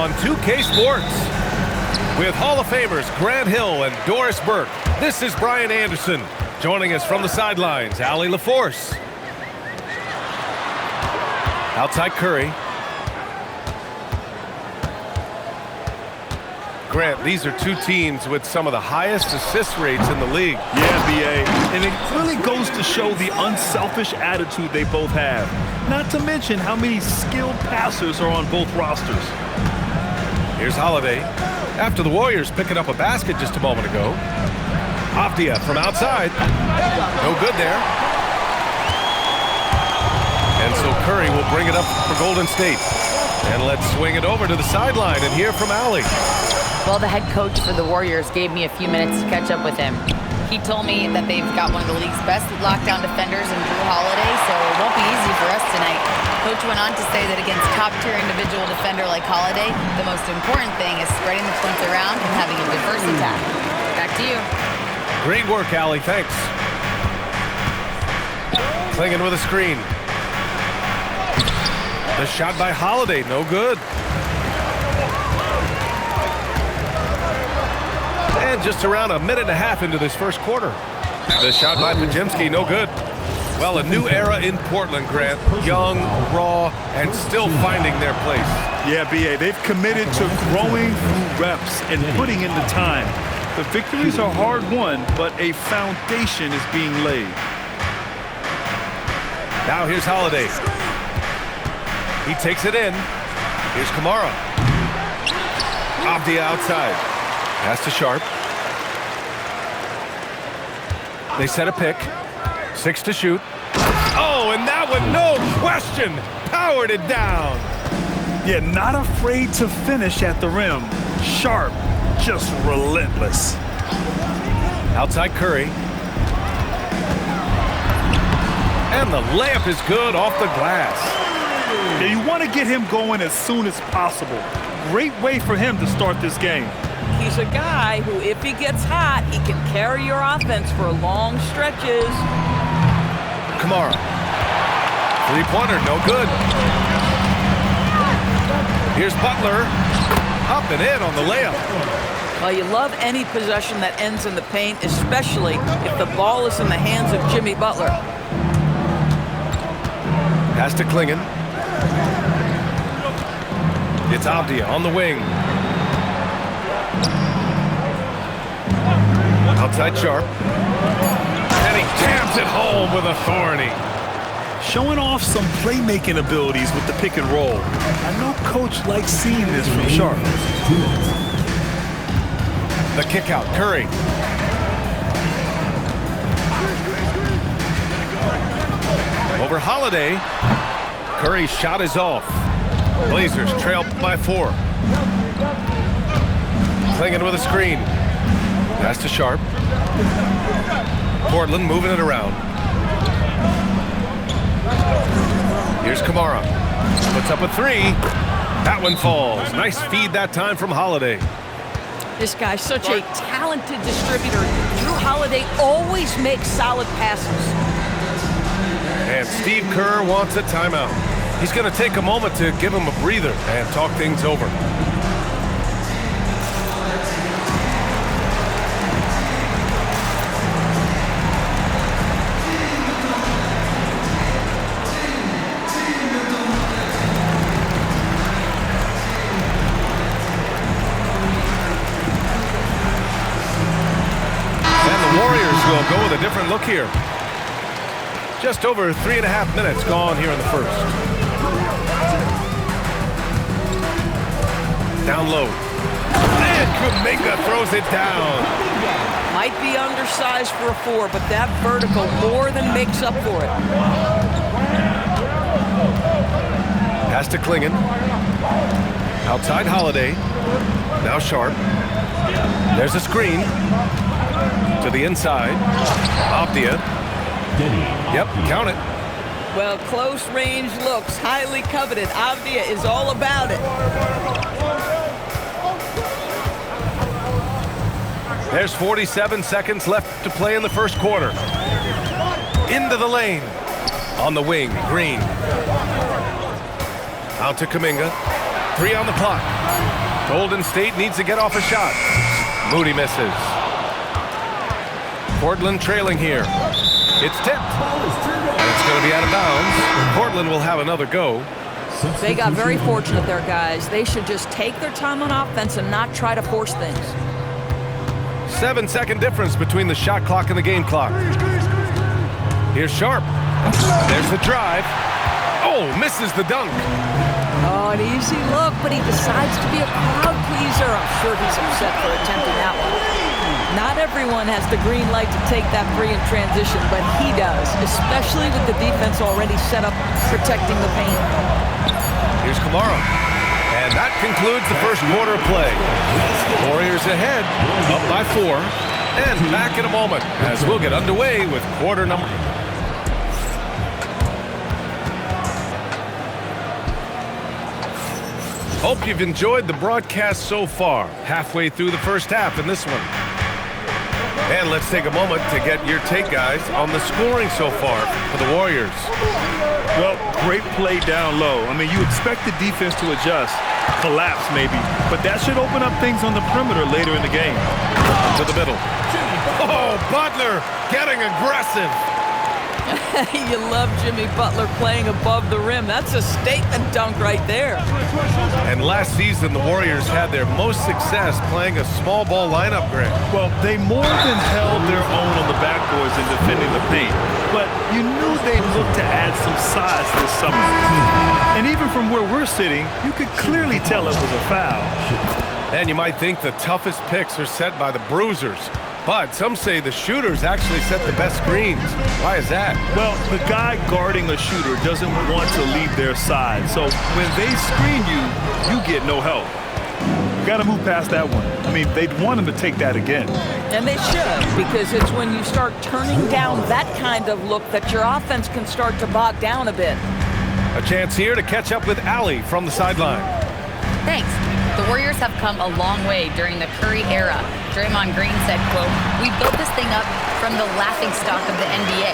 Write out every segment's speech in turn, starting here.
on 2K Sports. With Hall of Famers Grant Hill and Doris Burke, this is Brian Anderson. Joining us from the sidelines, Allie LaForce. Outside Curry. Grant, these are two teams with some of the highest assist rates in the league. Yeah, B.A. And it really goes to show the unselfish attitude they both have. Not to mention how many skilled passers are on both rosters. Here's Holiday. After the Warriors picking up a basket just a moment ago. Avdia from outside. No good there. And so Curry will bring it up for Golden State. And let's swing it over to the sideline and hear from Allie. Well, the head coach for the Warriors gave me a few minutes to catch up with him. He told me that they've got one of the league's best lockdown defenders in Drew Holiday, so it won't be easy for us tonight. Coach went on to say that against top-tier individual defender like Holiday, the most important thing is spreading the points around and having a diverse attack. Back to you. Great work, Allie. Thanks. Clingan with a screen. The shot by Holiday, no good. And just around a minute and a half into this first quarter. The shot by Podziemski, no good. Well, a new era in Portland, Grant. Young, raw, and still finding their place. Yeah, B.A., they've committed to growing through reps and putting in the time. The victories are hard-won, but a foundation is being laid. Now here's Holiday. He takes it in. Here's Kamara. Avdia outside. Pass to Sharp. They set a pick. 6 to shoot. Oh, and that one, no question, powered it down. Yeah, not afraid to finish at the rim. Sharp, just relentless. Outside Curry. And the layup is good off the glass. Yeah, you want to get him going as soon as possible. Great way for him to start this game. He's a guy who, if he gets hot, he can carry your offense for long stretches. Kamara. Three-pointer, no good. Here's Butler. Up and in on the layup. Well, you love any possession that ends in the paint, especially if the ball is in the hands of Jimmy Butler. Pass to Clingan. It's Avdia on the wing. Outside Sharp. And he jams it home with authority. Showing off some playmaking abilities with the pick and roll. I know Coach likes seeing this from Sharp. The kick out, Curry. Over Holiday. Curry's shot is off. Blazers trail by 4. Clingan with a screen. Pass to Sharp. Portland moving it around. Here's Kamara. Puts up a 3. That one falls. Nice feed that time from Holiday. This guy's such a talented distributor. Drew Holiday always makes solid passes. And Steve Kerr wants a timeout. He's going to take a moment to give him a breather and talk things over. Will go with a different look here. Just over 3.5 minutes gone here in the first. Down low. And Kuminga throws it down. Might be undersized for a 4, but that vertical more than makes up for it. Pass to Clingan. Outside Holiday. Now Sharp. There's a screen. To the inside. Avdia. Yep, count it. Well, close range looks, highly coveted. Avdia is all about it. There's 47 seconds left to play in the first quarter. Into the lane. On the wing, Green. Out to Kuminga. 3 on the clock. Golden State needs to get off a shot. Moody misses. Portland trailing here. It's tipped. And it's going to be out of bounds. Portland will have another go. They got very fortunate there, guys. They should just take their time on offense and not try to force things. 7-second difference between the shot clock and the game clock. Here's Sharp. There's the drive. Oh, misses the dunk. Oh, an easy look, but he decides to be a crowd pleaser. I'm sure he's upset for attempting that one. Not everyone has the green light to take that free in transition, but he does, especially with the defense already set up protecting the paint. Here's Kamara. And that concludes the first quarter of play. Warriors ahead, up by 4. And back in a moment as we'll get underway with quarter number. Hope you've enjoyed the broadcast so far. Halfway through the first half in this one. And let's take a moment to get your take, guys, on the scoring so far for the Warriors. Well, great play down low. I mean, you expect the defense to adjust, collapse maybe, but that should open up things on the perimeter later in the game. To the middle. Oh, Butler getting aggressive. You love Jimmy Butler playing above the rim. That's a statement dunk right there. And last season, the Warriors had their most success playing a small ball lineup, Greg. Well, they more than held their own on the backboards in defending the paint, but you knew they'd look to add some size this summer. And even from where we're sitting, you could clearly tell it was a foul. And you might think the toughest picks are set by the bruisers. But some say the shooters actually set the best screens. Why is that? Well, the guy guarding a shooter doesn't want to leave their side. So when they screen you, you get no help. Got to move past that one. I mean, they'd want him to take that again. And they should, because it's when you start turning down that kind of look that your offense can start to bog down a bit. A chance here to catch up with Allie from the sideline. Thanks. The Warriors have come a long way during the Curry era. Draymond Green said, quote, "We built this thing up from the laughingstock of the NBA.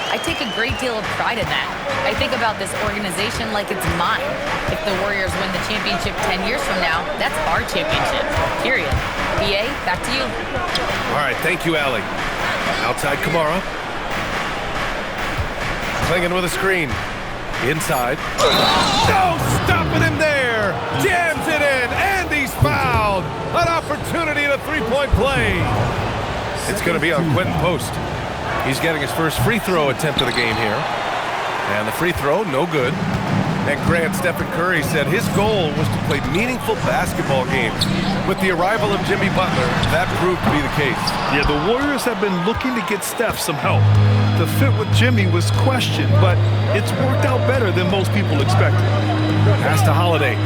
I take a great deal of pride in that. I think about this organization like it's mine. If the Warriors win the championship 10 years from now, that's our championship, period." BA, back to you. All right, thank you, Allie. Outside Kamara. Clinging with a screen. Inside. No, stopping him there. Jams it in, and he's fouled. An opportunity at a three-point play. It's going to be on Quentin Post. He's getting his first free throw attempt of the game here. And the free throw, no good. And Grant, Stephen Curry said his goal was to play meaningful basketball games. With the arrival of Jimmy Butler, that proved to be the case. Yeah, the Warriors have been looking to get Steph some help. The fit with Jimmy was questioned, but it's worked out better than most people expected. Pass to Holiday.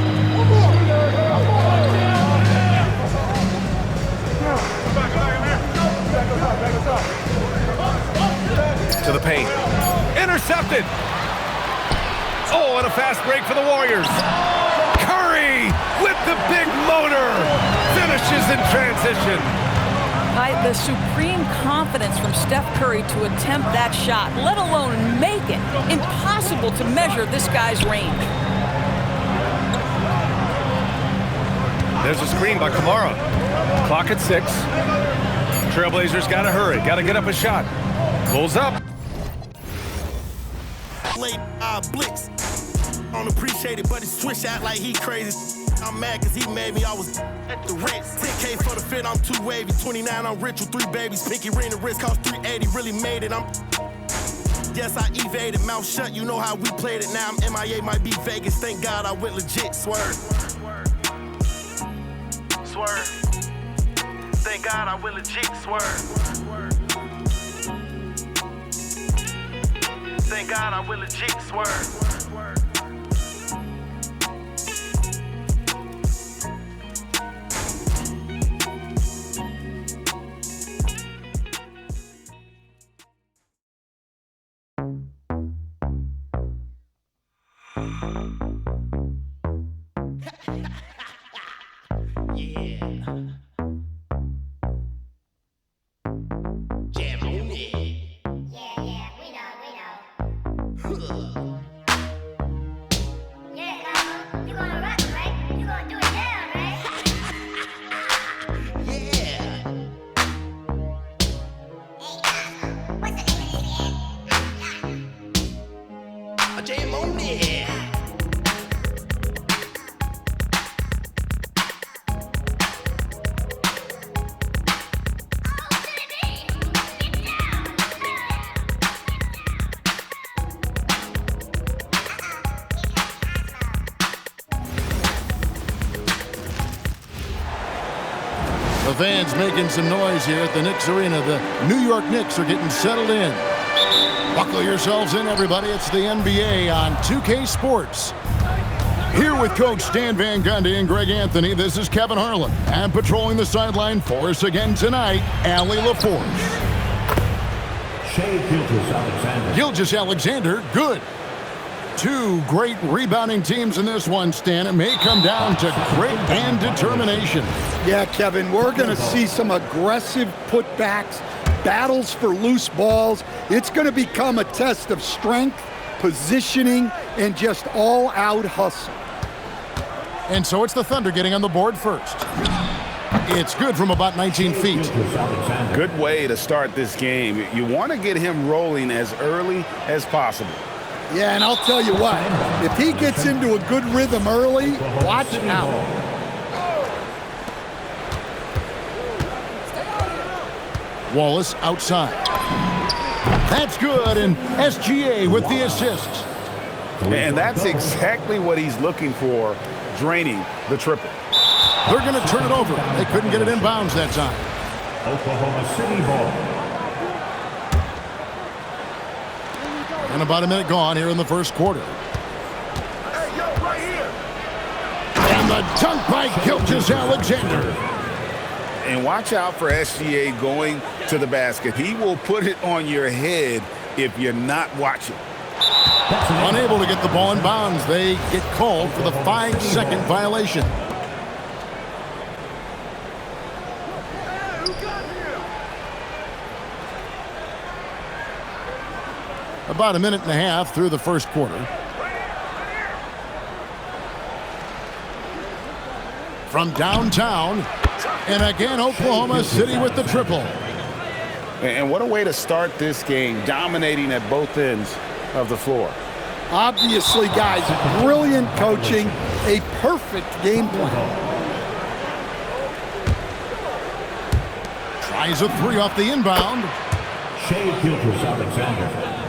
To the paint. Intercepted. Oh, and a fast break for the Warriors. Curry with the big motor. Finishes in transition. The supreme confidence from Steph Curry to attempt that shot, let alone make it. Impossible to measure this guy's range. There's a screen by Kamara. Clock at 6. Trailblazers got to hurry. Got to get up a shot. Pulls up. Late blitz. Don't appreciate it, but it's switch out like he crazy. I'm mad cause he made me, I was at the Ritz. 10K for the fit, I'm too wavy. 29, I'm rich with 3 babies. Pinky ring, the wrist cost 380, really made it. Yes, I evaded, mouth shut, you know how we played it. Now I'm MIA, might be Vegas. Thank God I went legit, swerve. Swerve. Thank God I went legit, swerve. Thank God I went legit, swerve. You gonna rock, right? You gonna do it now, The fans making some noise here at the Knicks Arena. The New York Knicks are getting settled in. Buckle yourselves in, everybody. It's the NBA on 2K Sports. Here with Coach Stan Van Gundy and Greg Anthony, this is Kevin Harlan. And patrolling the sideline for us again tonight, Allie LaForce. Shai Gilgeous-Alexander. Gilgeous-Alexander, good. Two great rebounding teams in this one, Stan. It may come down to grit and determination. Yeah, Kevin, we're going to see some aggressive putbacks, battles for loose balls. It's going to become a test of strength, positioning, and just all-out hustle. And so it's the Thunder getting on the board first. It's good from about 19 feet. Good way to start this game. You want to get him rolling as early as possible. Yeah, and I'll tell you what, if he gets into a good rhythm early, watch out. Wallace outside. That's good, and SGA with the assist. And that's exactly what he's looking for, draining the triple. They're going to turn it over. They couldn't get it in bounds that time. Oklahoma City ball. And about a minute gone here in the first quarter. And the dunk by Gilgeous-Alexander. And watch out for SGA going to the basket. He will put it on your head if you're not watching. Unable to get the ball in bounds. They get called for the 5-second violation. About a minute and a half through the first quarter. From downtown, and again Oklahoma City with the triple. And what a way to start this game, dominating at both ends of the floor. Obviously, guys, brilliant coaching, a perfect game plan. Tries a three off the inbound. Shai Gilgeous-Alexander.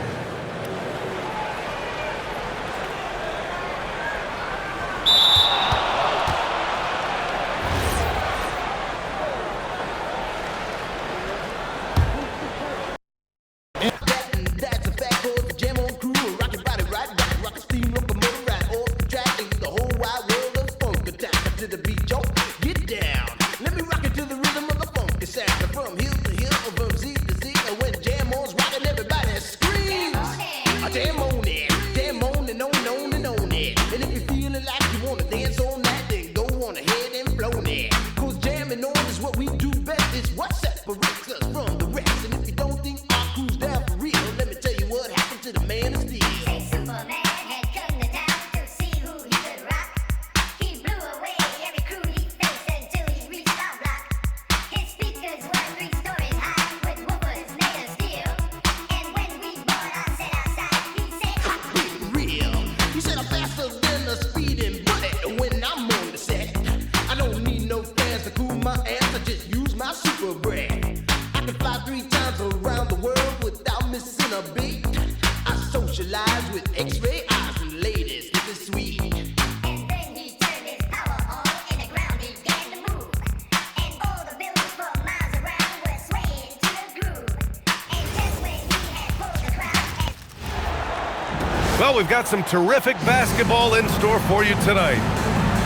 Well, we've got some terrific basketball in store for you tonight.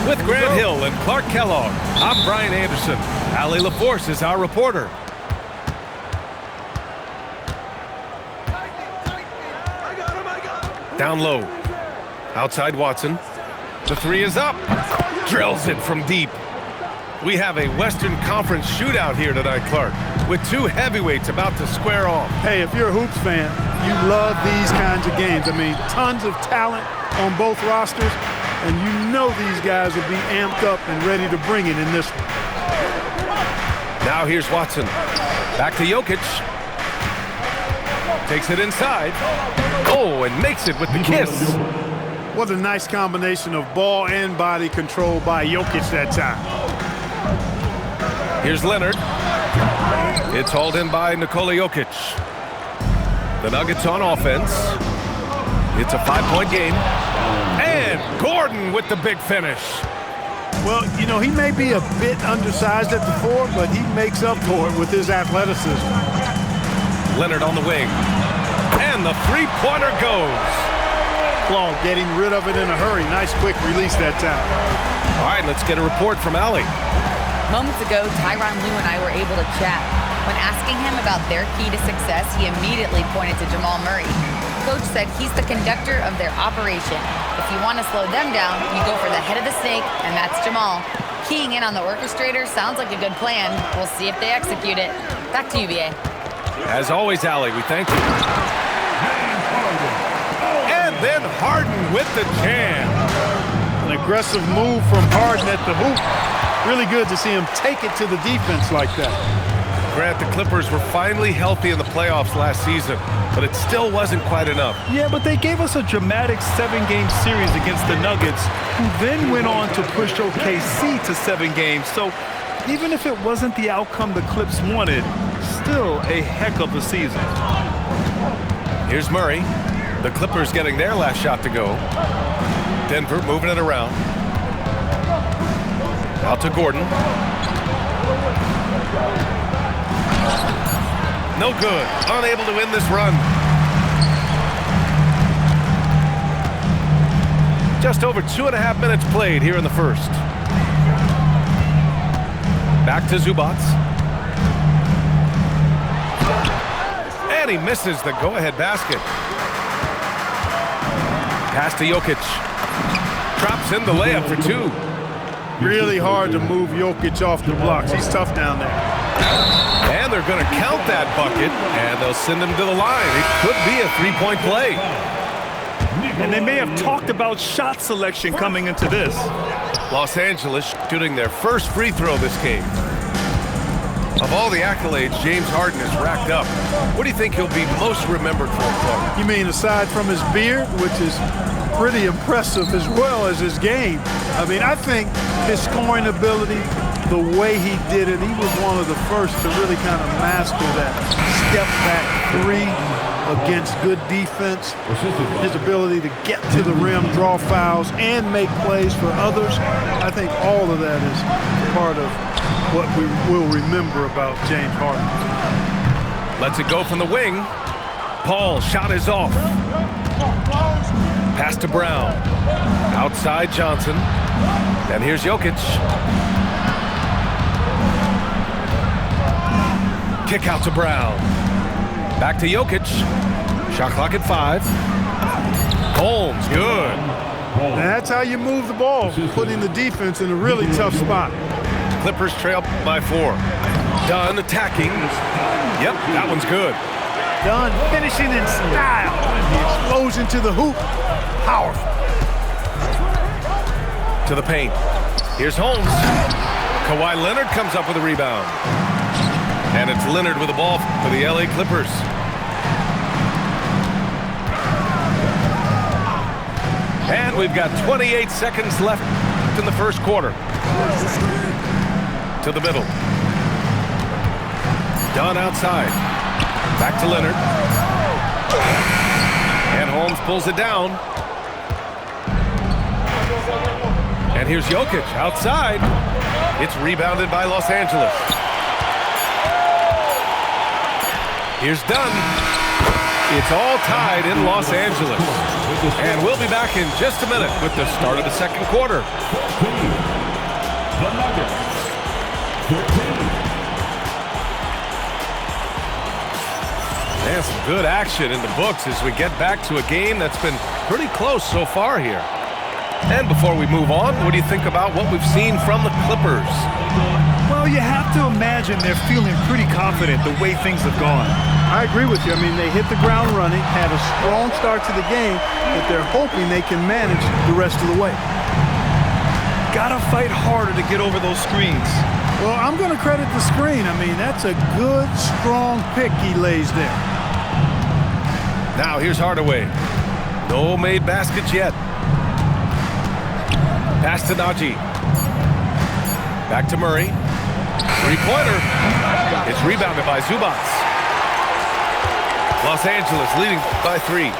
With Grant Hill and Clark Kellogg, I'm Brian Anderson. Allie LaForce is our reporter. Down low. Outside Watson. The three is up. Drills it from deep. We have a Western Conference shootout here tonight, Clark, with two heavyweights about to square off. Hey, if you're a hoops fan, you love these kinds of games. I mean, tons of talent on both rosters, and you know these guys will be amped up and ready to bring it in this one. Now here's Watson. Back to Jokic. Takes it inside. Oh, and makes it with the kiss. What a nice combination of ball and body control by Jokic that time. Here's Leonard. It's hauled in by Nikola Jokic. The Nuggets on offense. It's a 5-point game. And Gordon with the big finish. Well, you know, he may be a bit undersized at the 4, but he makes up for it with his athleticism. Leonard on the wing. And the three-pointer goes. Claw getting rid of it in a hurry. Nice quick release that time. All right, let's get a report from Allie. Moments ago, Tyronn Lue and I were able to chat. When asking him about their key to success, he immediately pointed to Jamal Murray. Coach said he's the conductor of their operation. If you want to slow them down, you go for the head of the snake, and that's Jamal. Keying in on the orchestrator sounds like a good plan. We'll see if they execute it. Back to you, BA. As always, Allie, we thank you. And then Harden with the jam. An aggressive move from Harden at the hoop. Really good to see him take it to the defense like that. Grant, the Clippers were finally healthy in the playoffs last season, but it still wasn't quite enough. Yeah, but they gave us a dramatic 7-game series against the Nuggets, who then went on to push OKC to 7 games. So even if it wasn't the outcome the Clips wanted, still a heck of a season. Here's Murray. The Clippers getting their last shot to go. Denver moving it around. Out to Gordon. No good. Unable to win this run. Just over 2.5 minutes played here in the first. Back to Zubac. And he misses the go-ahead basket. Pass to Jokic. Drops in the layup for 2. Really hard to move Jokic off the blocks. He's tough down there. And they're going to count that bucket, and they'll send him to the line. It could be a 3-point play. And they may have talked about shot selection coming into this. Los Angeles shooting their first free throw this game. Of all the accolades James Harden has racked up, what do you think he'll be most remembered for? You mean aside from his beard, which is pretty impressive, as well as his game? I mean, I think his scoring ability, the way he did it, he was one of the first to really kind of master that step-back 3 against good defense. His ability to get to the rim, draw fouls, and make plays for others. I think all of that is part of what we will remember about James Harden. Lets it go from the wing. Paul, shot is off. Pass to Brown. Outside Johnson. And here's Jokic. Kick out to Brown. Back to Jokic. Shot clock at 5. Holmes, good. That's how you move the ball, putting the defense in a really tough spot. Clippers trail by 4. Dunn attacking. Yep, that one's good. Dunn finishing in style. The explosion to the hoop. Powerful. To the paint. Here's Holmes. Kawhi Leonard comes up with a rebound. And it's Leonard with the ball for the LA Clippers. And we've got 28 seconds left in the first quarter. To the middle. Dunn outside. Back to Leonard. And Holmes pulls it down. And here's Jokic outside. It's rebounded by Los Angeles. Here's Dunn. It's all tied in Los Angeles. And we'll be back in just a minute with the start of the second quarter. The Nuggets, 13. And some good action in the books as we get back to a game that's been pretty close so far here. And before we move on, what do you think about what we've seen from the Clippers? Well, you have to imagine they're feeling pretty confident the way things have gone. I agree with you. I mean, they hit the ground running, had a strong start to the game, but they're hoping they can manage the rest of the way. Gotta fight harder to get over those screens. Well, I'm going to credit the screen. I mean, that's a good, strong pick he lays there. Now here's Hardaway. No made baskets yet. Pass to Najee. Back to Murray. Three-pointer. It's rebounded by Zubac. Los Angeles leading by 3.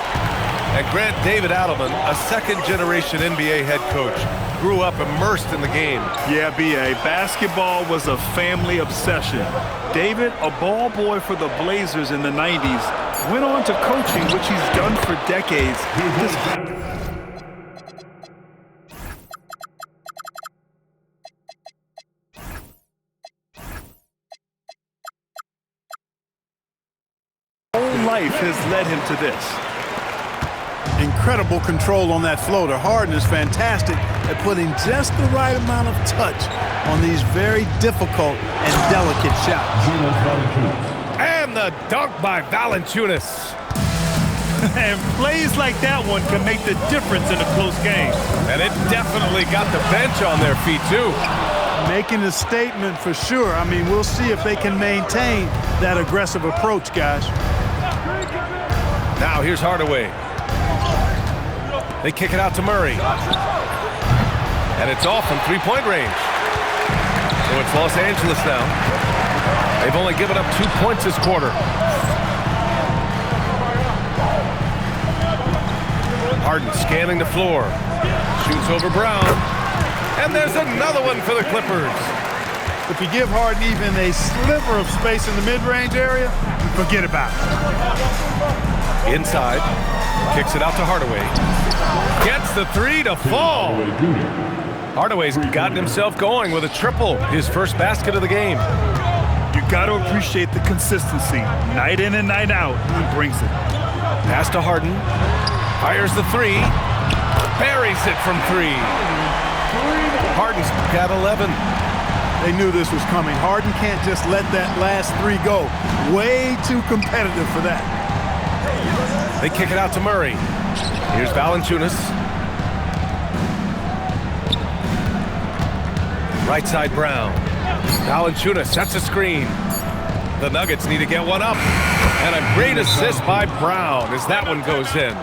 And Grant, David Adelman, a second-generation NBA head coach. grew up immersed in the game. Yeah, B.A., basketball was a family obsession. David, a ball boy for the Blazers in the 90s, went on to coaching, which he's done for decades. Whole life has led him to this. Incredible control on that floater. Harden is fantastic at putting just the right amount of touch on these very difficult and delicate shots. And the dunk by Valanciunas. And plays like that one can make the difference in a close game. And it definitely got the bench on their feet, too. Making a statement for sure. I mean, we'll see if they can maintain that aggressive approach, guys. Now here's Hardaway. They kick it out to Murray. And it's off from three-point range. So it's Los Angeles now. They've only given up 2 points this quarter. Harden scanning the floor. Shoots over Brown. And there's another one for the Clippers. If you give Harden even a sliver of space in the mid-range area, forget about it. Inside. Kicks it out to Hardaway. Gets the three to fall. Hardaway's gotten himself going with a triple. His first basket of the game. You got to appreciate the consistency. Night in and night out, he brings it. Pass to Harden. Fires the three. Buries it from three. Harden's got 11. They knew this was coming. Harden can't just let that last three go. Way too competitive for that. They kick it out to Murray. Here's Valanciunas. Right side Brown. Valanciunas sets a screen. The Nuggets need to get one up. And a great assist by Brown as that one goes in.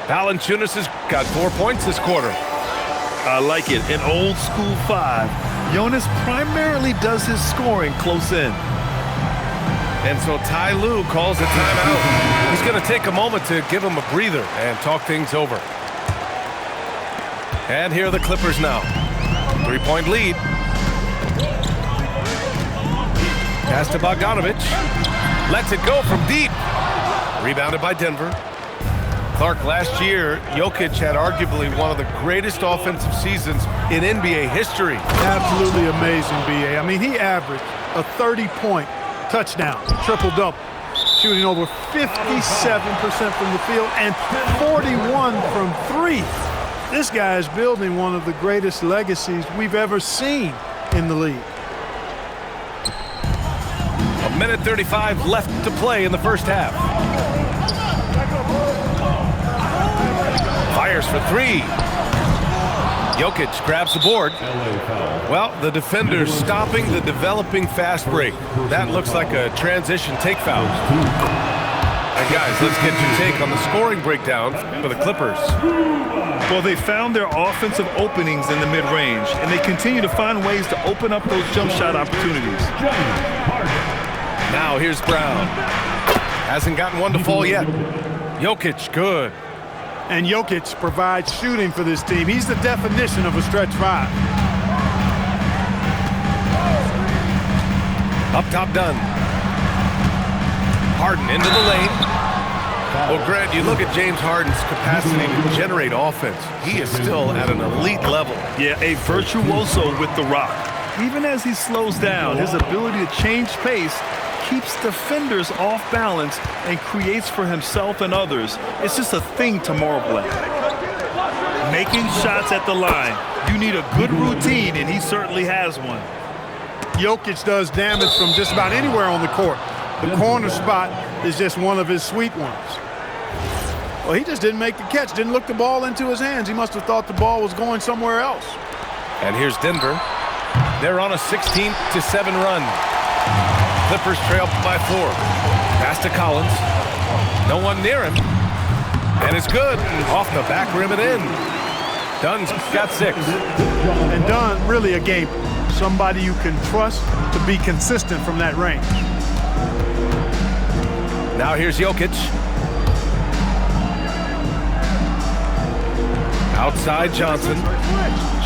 Valanciunas has got 4 points this quarter. I like it. An old school five. Jonas primarily does his scoring close in. And so Ty Lue calls a timeout. He's going to take a moment to give him a breather and talk things over. And here are the Clippers now. 3-point lead. Pass to Bogdanovic. Lets it go from deep. Rebounded by Denver. Clark, last year, Jokic had arguably one of the greatest offensive seasons in NBA history. Absolutely amazing, B.A. I mean, he averaged a 30-point touchdown, triple-double, shooting over 57% from the field and 41 from three. This guy is building one of the greatest legacies we've ever seen in the league. 1:35 left to play in the first half. Fires for three. Jokic grabs the board. Well, the defender's stopping the developing fast break. That looks like a transition take foul. And guys, let's get your take on the scoring breakdown for the Clippers. Well, they found their offensive openings in the mid-range, and they continue to find ways to open up those jump shot opportunities. Now here's Brown. Hasn't gotten one to fall yet. Jokic, good. And Jokic provides shooting for this team. He's the definition of a stretch five. Up top done. Harden into the lane. Well, Grant, you look at James Harden's capacity to generate offense. He is still at an elite level. Yeah, a virtuoso with the rock. Even as he slows down, his ability to change pace keeps defenders off balance and creates for himself and others. It's just a thing to marvel at. Making shots at the line. You need a good routine, and he certainly has one. Jokic does damage from just about anywhere on the court. The corner spot is just one of his sweet ones. Well, he just didn't make the catch, didn't look the ball into his hands. He must have thought the ball was going somewhere else. And here's Denver. They're on a 16-7 run. Clippers trail by 4. Pass to Collins. No one near him. And it's good. Off the back rim and in. Dunn's got 6. And Dunn, really a gamer. Somebody you can trust to be consistent from that range. Now here's Jokic. Outside Johnson.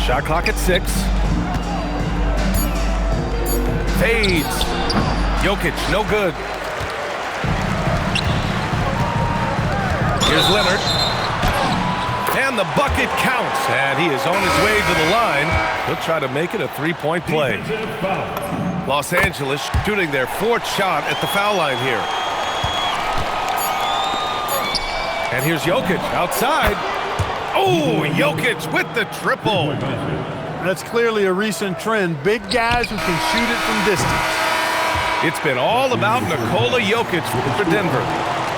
Shot clock at 6. Fades. Jokic, no good. Here's Leonard. And the bucket counts. And he is on his way to the line. He'll try to make it a three-point play. Los Angeles shooting their 4th shot at the foul line here. And here's Jokic outside. Oh, Jokic with the triple. That's clearly a recent trend. Big guys who can shoot it from distance. It's been all about Nikola Jokic for Denver.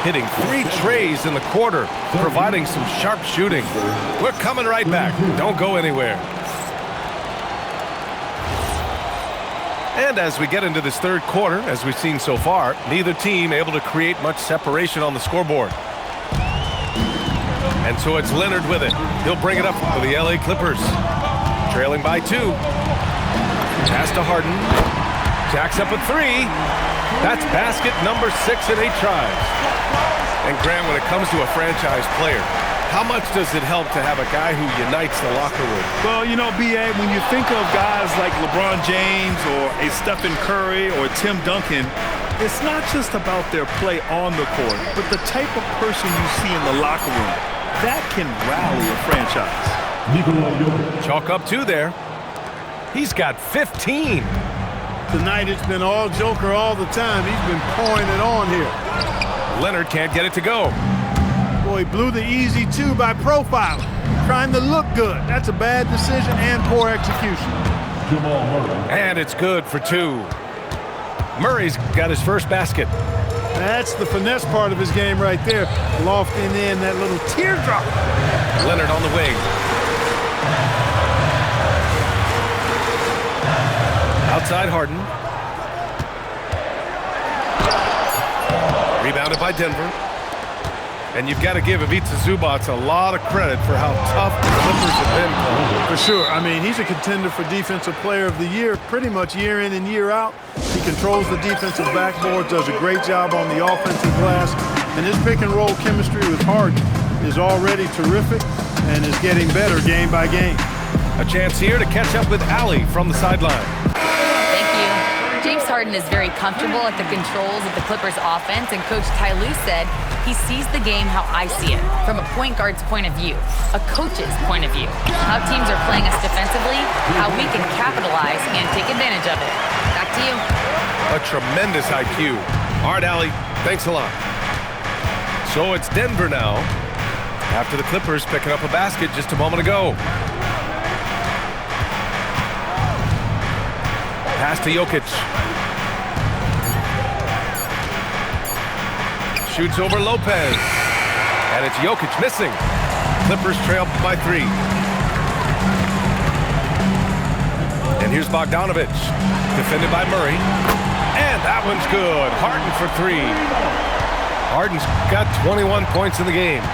Hitting 3 trays in the quarter, providing some sharp shooting. We're coming right back. Don't go anywhere. And as we get into this 3rd quarter, as we've seen so far, neither team able to create much separation on the scoreboard. And so it's Leonard with it. He'll bring it up for the LA Clippers. Trailing by 2. Pass to Harden. Jacks up a 3. That's basket number 6 in 8 tries. And Grant, when it comes to a franchise player, how much does it help to have a guy who unites the locker room? Well, you know, B.A., when you think of guys like LeBron James or a Stephen Curry or Tim Duncan, it's not just about their play on the court, but the type of person you see in the locker room. That can rally a franchise. Chalk up 2 there. He's got 15. Tonight it's been all Joker all the time. He's been pouring it on here. Leonard can't get it to go. Boy, he blew the easy 2 by profiling. Trying to look good. That's a bad decision and poor execution. And it's good for 2. Murray's got his first basket. That's the finesse part of his game right there. Lofting in that little teardrop. Leonard on the wing. Outside Harden. Rebounded by Denver. And you've got to give Ivica Zubac a lot of credit for how tough the Clippers have been. For sure. I mean, he's a contender for Defensive Player of the Year pretty much year in and year out. He controls the defensive backboard, does a great job on the offensive glass, and his pick-and-roll chemistry with Harden is already terrific and is getting better game by game. A chance here to catch up with Allie from the sideline. Thank you. James Harden is very comfortable at the controls of the Clippers offense, and Coach Ty Lue said he sees the game how I see it, from a point guard's point of view, a coach's point of view, how teams are playing us defensively, how we can capitalize and take advantage of it. Back to you. A tremendous IQ. All right, Allie, thanks a lot. So it's Denver now, after the Clippers picking up a basket just a moment ago. Pass to Jokic. Shoots over Lopez. And it's Jokic missing. Clippers trail by 3. And here's Bogdanovic. Defended by Murray. And that one's good. Harden for 3. Harden's got 21 points in the game.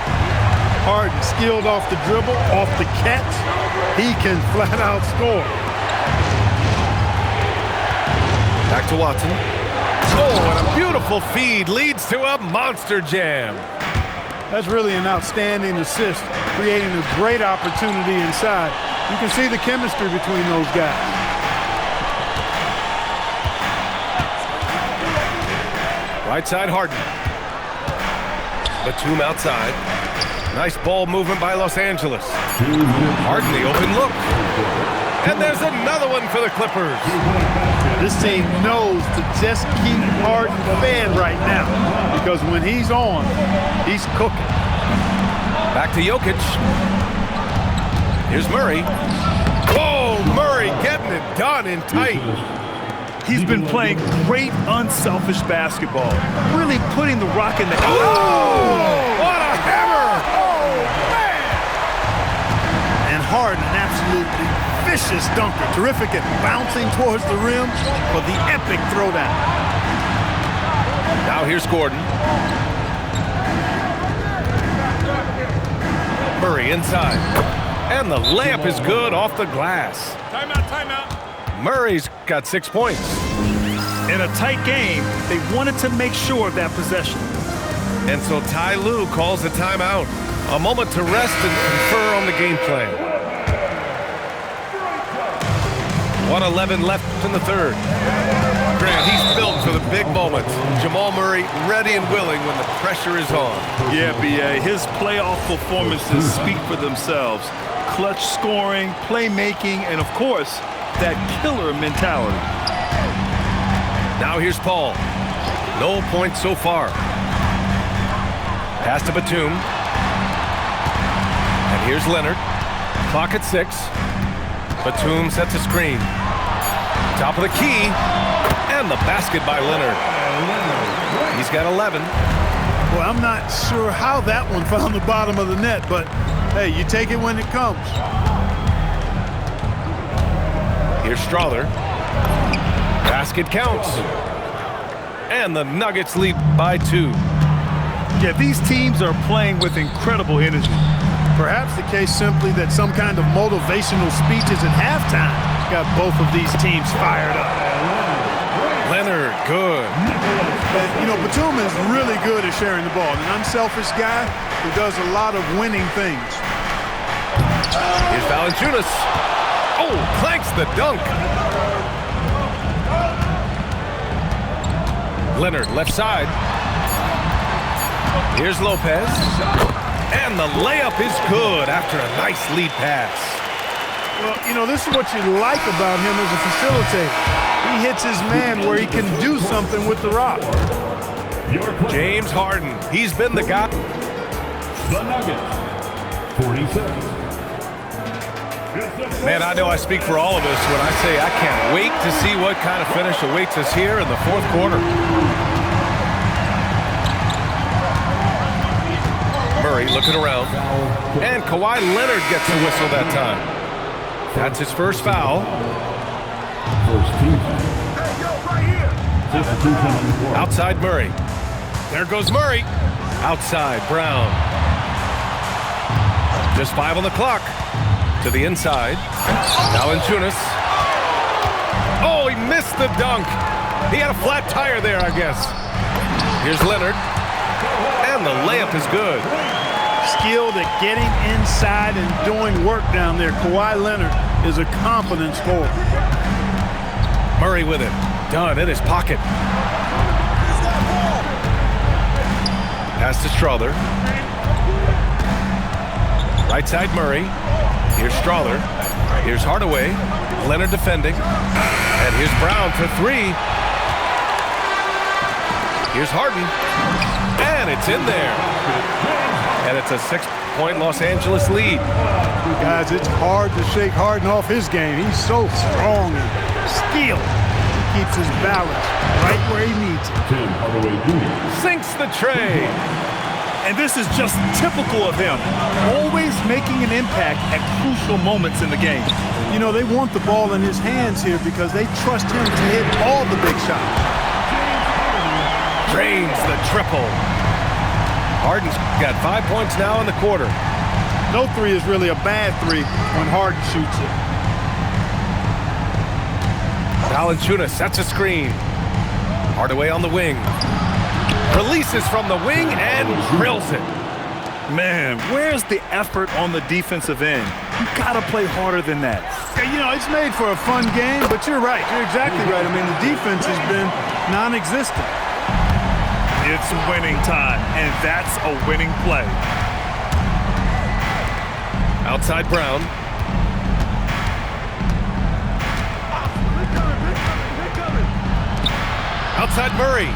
Harden skilled off the dribble, off the catch. He can flat out score. Back to Watson. Oh, and a beautiful feed leads to a monster jam. That's really an outstanding assist, creating a great opportunity inside. You can see the chemistry between those guys. Right side Harden. Batum outside. Nice ball movement by Los Angeles. Harden, the open look. And there's another one for the Clippers. This team knows to just keep Harden fed right now, because when he's on, he's cooking. Back to Jokic. Here's Murray. Whoa, Murray getting it done in tight. He's been playing great unselfish basketball, really putting the rock in the... Oh, what a hammer! Oh, man! And Harden, an absolutely vicious dunker. Terrific at bouncing towards the rim for the epic throwdown. Now here's Gordon. Murray inside. And the layup is good off the glass. Timeout, timeout. Murray's got 6 points. In a tight game, they wanted to make sure of that possession. And so Ty Lue calls a timeout. A moment to rest and confer on the game plan. 1:11 left in the third. Grant, he's built for the big moments. Jamal Murray ready and willing when the pressure is on. Yeah, B.A. His playoff performances speak for themselves. Clutch scoring, playmaking, and, of course, that killer mentality. Now here's Paul. No points so far. Pass to Batum. And here's Leonard. Clock at 6. Batum sets a screen. Top of the key. And the basket by Leonard. He's got 11. Well, I'm not sure how that one found the bottom of the net, but hey, you take it when it comes. Here's Strawther. Basket counts. And the Nuggets lead by 2. Yeah, these teams are playing with incredible energy. Perhaps the case simply that some kind of motivational speeches at halftime got both of these teams fired up. Leonard, good. You know, Batum is really good at sharing the ball. An unselfish guy who does a lot of winning things. Here's Valanciunas. Oh, clanks the dunk. Leonard, left side. Here's Lopez. And the layup is good after a nice lead pass. Well, you know, this is what you like about him as a facilitator. He hits his man where he can do something with the rock. James Harden, he's been the guy. The Nuggets, 47. Man, I know I speak for all of us when I say I can't wait to see what kind of finish awaits us here in the fourth quarter. Murray looking around. And Kawhi Leonard gets the whistle that time. That's his first foul. Outside Murray. There goes Murray. Outside Brown. Just 5 on the clock. To the inside. Valanciunas. Oh, he missed the dunk. He had a flat tire there, I guess. Here's Leonard. And the layup is good. Skilled at getting inside and doing work down there. Kawhi Leonard is a confident scorer. Murray with it. Done in his pocket. Pass to Strawther. Right side Murray. Here's Strawther. Here's Hardaway. Leonard defending. And here's Brown for 3. Here's Harden. And it's in there. And it's a 6-point Los Angeles lead. Guys, it's hard to shake Harden off his game. He's so strong and skilled. He keeps his balance right where he needs it. Tim Hardaway Jr. Sinks the tray. And this is just typical of him. Always making an impact at crucial moments in the game. You know, they want the ball in his hands here because they trust him to hit all the big shots. Drains the triple. Harden's got 5 points now in the quarter. No 3 is really a bad 3 when Harden shoots it. Valanciunas sets a screen. Hardaway on the wing. Releases from the wing and drills it. Man, where's the effort on the defensive end? You gotta play harder than that. You know, it's made for a fun game, but you're right. You're exactly right. I mean, the defense has been non-existent. It's winning time, and that's a winning play. Outside Brown. Outside Murray.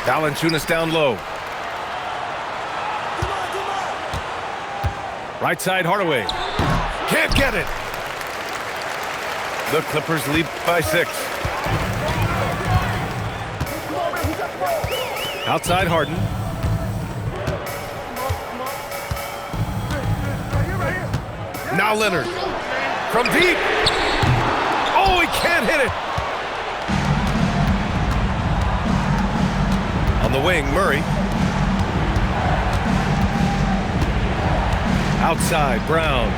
Valanciunas down low. Right side Hardaway. Can't get it. The Clippers lead by 6. Outside Harden. Now Leonard. From deep. Oh, he can't hit it. On the wing, Murray. Outside, Brown.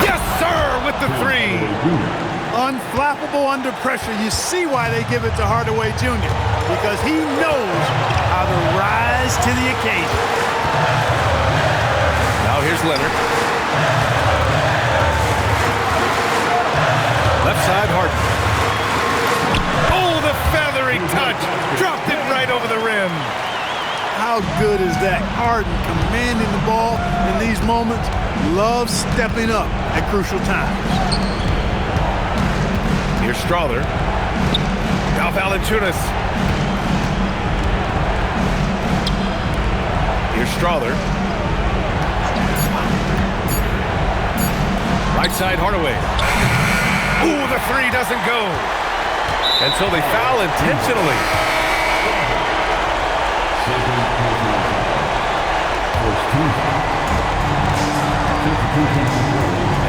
Yes, sir, with the 3. Unflappable under pressure. You see why they give it to Hardaway Jr. because he knows how to rise to the occasion. Now here's Leonard. Left side, Harden. Oh, the feathery touch. Dropped it right over the rim. How good is that? Harden commanding the ball in these moments. Loves stepping up at crucial times. Here's Strawther. Now Valanciunas. Here's Strawther. Right side, Hardaway. Ooh, the three doesn't go. And so they foul intentionally.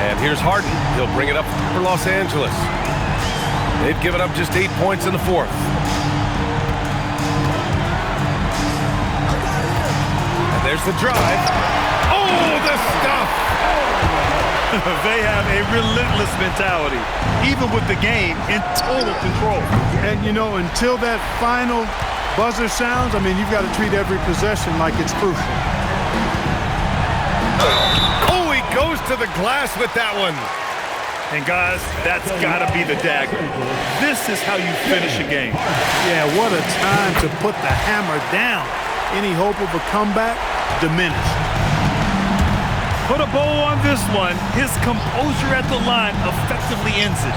And here's Harden. He'll bring it up for Los Angeles. They've given up just 8 points in the fourth. And there's the drive. Oh, the stuff! They have a relentless mentality, even with the game in total control. And, you know, until that final buzzer sounds, I mean, you've got to treat every possession like it's crucial. Oh, he goes to the glass with that one. And, guys, that's got to be the dagger. This is how you finish a game. Yeah, what a time to put the hammer down. Any hope of a comeback diminished. Put a bow on this one. His composure at the line effectively ends it.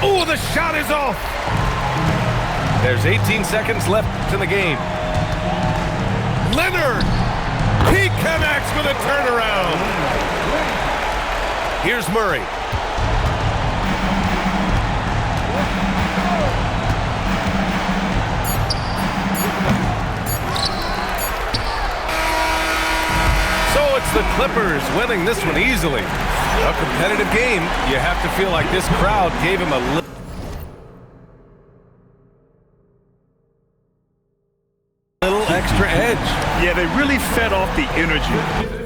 Oh, the shot is off. There's 18 seconds left in the game. Leonard, he connects with a turnaround. Here's Murray. So it's the Clippers winning this one easily. A competitive game. You have to feel like this crowd gave him a little extra edge. Yeah, they really fed off the energy.